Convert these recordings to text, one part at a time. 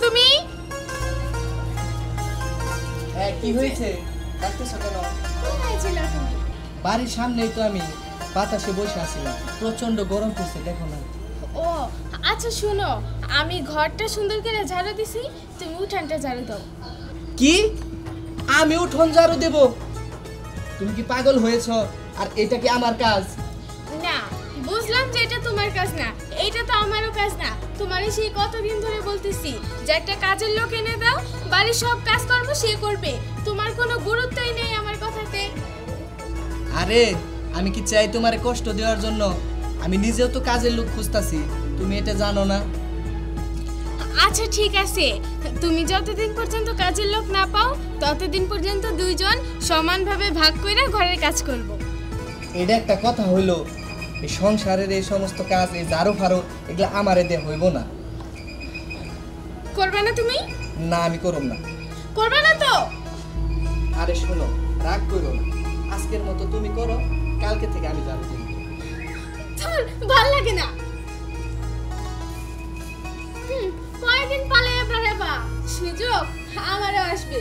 তুমি? হ্যাঁ, কি হয়েছে? ডাকতেছো কেন? কোথায় ছিলে তুমি? বাড়ির সামনেই তো আমি বাতাসে বসে আছিলাম, প্রচন্ড গরম পড়ছে, দেখো না। ও আচ্ছা শোনো, আমি ঘরটা সুন্দর করে ঝাড়ু দিছি, তুমি উঠানটা ঝাড়ু দাও। কি? আমি উঠোন ঝাড়ু দেব? তুমি কি পাগল হয়েছো? আর এটা কি আমার কাজ? না, বুঝলাম যে এটা তোমার কাজ না, এটা তো আমারও কাজ না। তোমারে সেই কতদিন ধরে বলতেছি যে একটা কাজের লোক এনে দাও, বাড়ির সব কাজকর্ম সে করবে। তোমার কোনো গুরুত্বই নেই আমার কথাতে। আরে আমি কি চাই তোমারে কষ্ট দেওয়ার জন্য? আমি নিজেও তো কাজের লোক খুঁজতাছি, তুমি এটা জানো না? আচ্ছা ঠিক আছে, তুমি যতদিন পর্যন্ত কাজের লোক না পাও ততদিন পর্যন্ত দুইজন সমানভাবে ভাগ করে ঘরের কাজ করব। এটা একটা কথা হইলো? এই সংসারের এই সমস্ত কাজ, এই ঝাড়ু ফাড়ু, এগুলা আমারে দিয়ে হইব না। করবে না তুমি? না, আমি করব না। করবে না তো? আরে শোনো, রাগ করো না, আজকের মতো তুমি করো, কালকে থেকে আমি ঝাড়ু দেব। ধুর, ভালো লাগে না। কয়েকদিন পালিয়ে বেড়াবা, সুযোগ আমারও আসবে।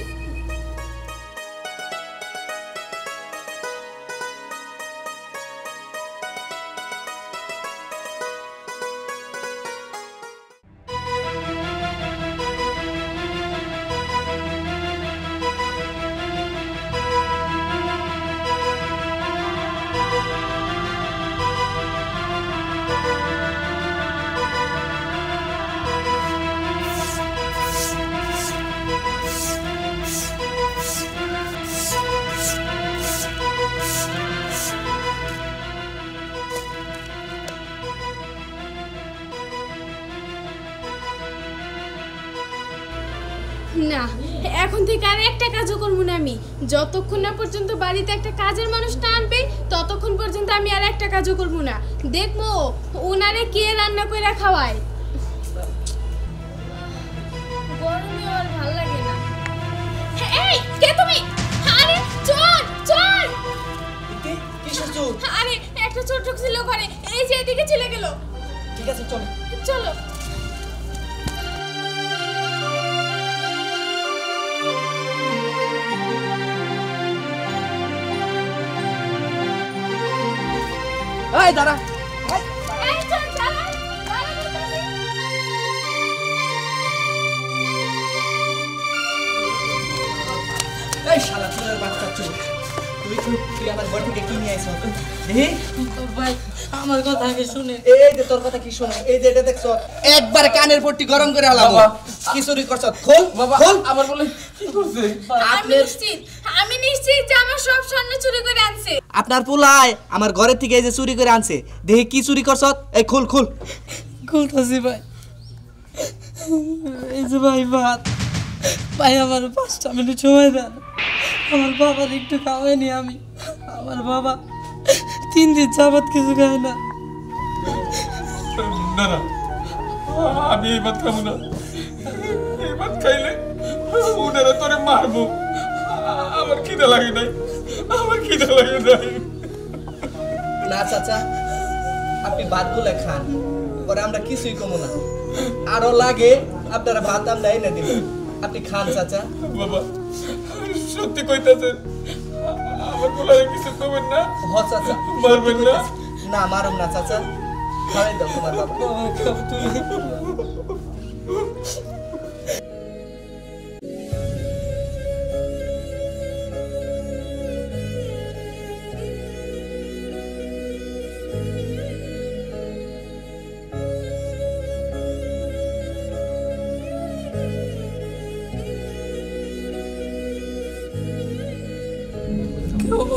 না, এখন থেকে আর একটা কাজও করবো না আমি। যতক্ষণ না পর্যন্ত বাড়িতে একটা কাজের মানুষটা আনবে ততক্ষণ পর্যন্ত আমি আর একটা কাজও করবো না। দেখবো ওনারে কে রান্না করে খাওয়ায়। গরমে আর ভালো লাগে না। এই কে তুমি? আরে চোর চোর! কিসের চোর? আরে একটা চোর ঢুকছিল ঘরে, এই যে এদিকে চলে গেল। ঠিক আছে, চলো চলো। এই দাঁড়া। এই চোর দাঁড়া, দাঁড়া বলতেছি। এই শালা চোরের বাচ্চা চোর, তুই আমার ঘর থেকে কি নিয়ে আইছ? দেখি ভাই, আমার কথা আগে শুনে। এই যে তোর কথা কি শুনে, এই যে এটা দেখছো, একবার কানের পট্টি গরম করে আলাবো। কি চুরি করছ? খোল বাবা, খোল। আমার বলে কি করছে? আমি নিশ্চিত যে আমার সব স্বর্ণ চুরি করে আনছে। আপনার পোলায় আমার ঘরের থেকে এই যে চুরি করে আনছে, দেখি কি চুরি করছ? এই খোল খোল। খুলতাছি ভাই। এই যে ভাই ভাত, ভাই আমার 5টা মিনিট সময় দেন, আমার বাবার একটু খাওয়াইনি আমি। আমার বাবা 3 দিন যাবত কিছু খায় না। না না, আমি এই ভাত খাবো না। এই ভাত খাইলে ওনারা তোরে মারবো। আমার খিদে লাগে নাই, আমার খিদে লাগে নাই। না চাচা, আপনি ভাতগুলো খান, পরে আমরা কিছুই কমো না। আরো লাগে আপনারা ভাত আমরা এনে দিব, আপনি খান চাচা। বাবা সত্যি কইতাছেন? আমার বলারে কিছু করবেন না? হ চাচা, মারবেন না? না মারুম না চাচা, খাওয়াই দাও তোমার বাবা।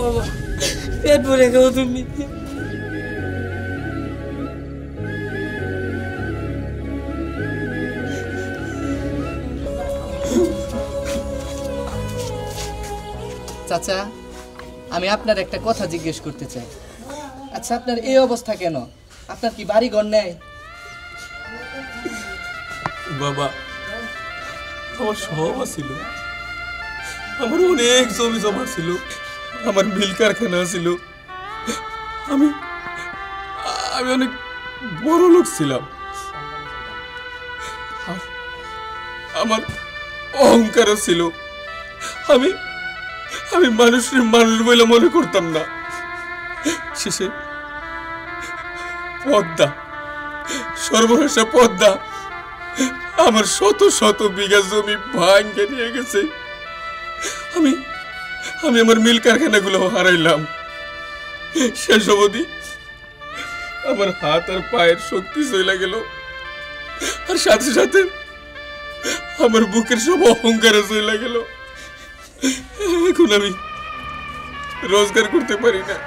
বাবা, পেট ভরে খাও তুমি। চাচা, আমি আপনার একটা কথা জিজ্ঞেস করতে চাই। আচ্ছা, আপনার এই অবস্থা কেন? আপনার কি বাড়ি ঘর নেই? বাবা, আমার সব ছিল, আমার অনেক জমি জমা ছিল, আমার মিল কারখানা ছিল, আমি আমি অনেক বড় লোক ছিলাম। আমার অহংকারও ছিল। আমি আমি মানুষের মানুষ বলে মনে করতাম না। শেষে পদ্মা, সর্বনাশা পদ্মা আমার শত শত বিঘা জমি ভাঙে নিয়ে গেছে। আমি আমি আমার মিল কারখানাগুলো হারাইলাম। শেষ অবধি আমার হাত আর পায়ের শক্তি চলে গেল, আর সাথে সাথে আমার বুকের সব অহংকারে চলে গেল। এখন আমি রোজগার করতে পারি না,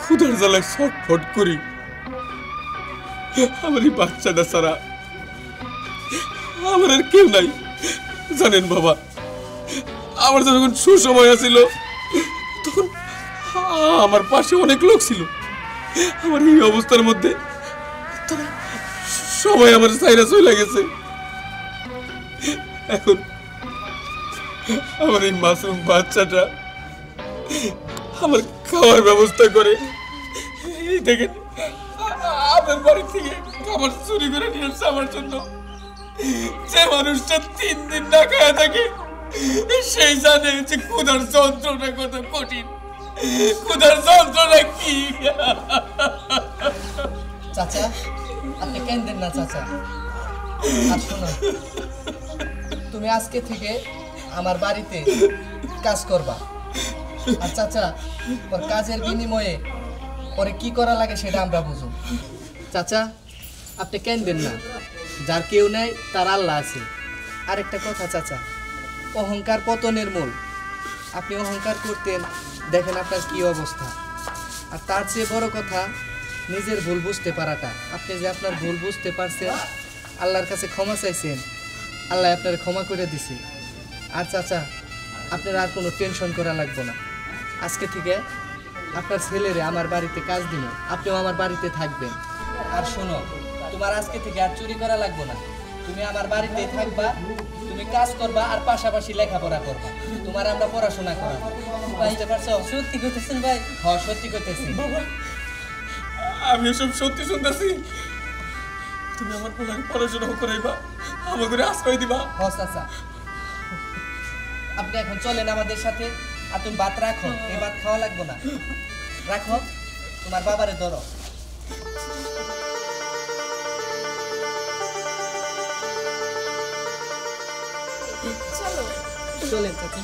ক্ষুধার জ্বালায় ছটফট করি। আমার এই বাচ্চাটা ছাড়া আমার আর কেউ নাই। জানেন বাবা, আমার যখন সুসময় আছিল তখন আমার পাশে অনেক লোক ছিল। আমার এই অবস্থার মধ্যে তারা সবাই আমার চাইরা চলে গেছে। এখন আমার এই মাসুম বাচ্চাটা আমার খাওয়ার ব্যবস্থা করে। এই দেখেন, আপনার বাড়ি থেকে খাবার চুরি করে নিয়ে এসছে আমার জন্য। যে মানুষটা 3 দিন না খায় থাকে সেই জানে যে ক্ষুধার যন্ত্রণা কত কঠিন, ক্ষুধার যন্ত্রণা কি। চাচা, আপনি কেন্দেন না চাচা। আর শোনো, তুমি আজকে থেকে আমার বাড়িতে কাজ করবা। আর চাচা, ওর কাজের বিনিময়ে ওরে কি করা লাগে সেটা আমরা বুঝো। চাচা, আপনি কেন্দেন না, যার কেউ নেই তার আল্লাহ আছে। আরেকটা কথা চাচা, অহংকার পতনের মূল। আপনি অহংকার করতেন, দেখেন আপনার কি অবস্থা। আর তার চেয়ে বড় কথা নিজের ভুল বুঝতে পারাটা। আপনি যে আপনার ভুল বুঝতে পারছেন, আল্লাহর কাছে ক্ষমা চাইছেন, আল্লাহ আপনার ক্ষমা করে দিছে। আর চাচা, আপনার আর কোনো টেনশন করা লাগবে না। আজকে থেকে আপনার ছেলেরে আমার বাড়িতে কাজ দিন, আপনিও আমার বাড়িতে থাকবেন। আর শোনো, তোমার আজকে থেকে আর চুরি করা লাগবে না। তুমি আমার বাড়িতেই থাকবা, তুমি কাজ করবা আর পাশাপাশি লেখাপড়া করবা। তোমার আমরা পড়াশোনা করাবো, বুঝতে পারছো? সত্যি করতেছেন ভাই? হ্যাঁ, সত্যি করতেছি। আমি এসব সত্যি শুনতেছি। তুমি আমার পড়াশোনা করাইবা, আমার করে আশ্রয় দিবা। হ্যাঁ চাচা, আপনি এখন চলেন আমাদের সাথে। আর তুমি ভাত রাখো, এই ভাত খাওয়া লাগবে না। রাখো, তোমার বাবারে ধরো। চলো। চলেন চাচা।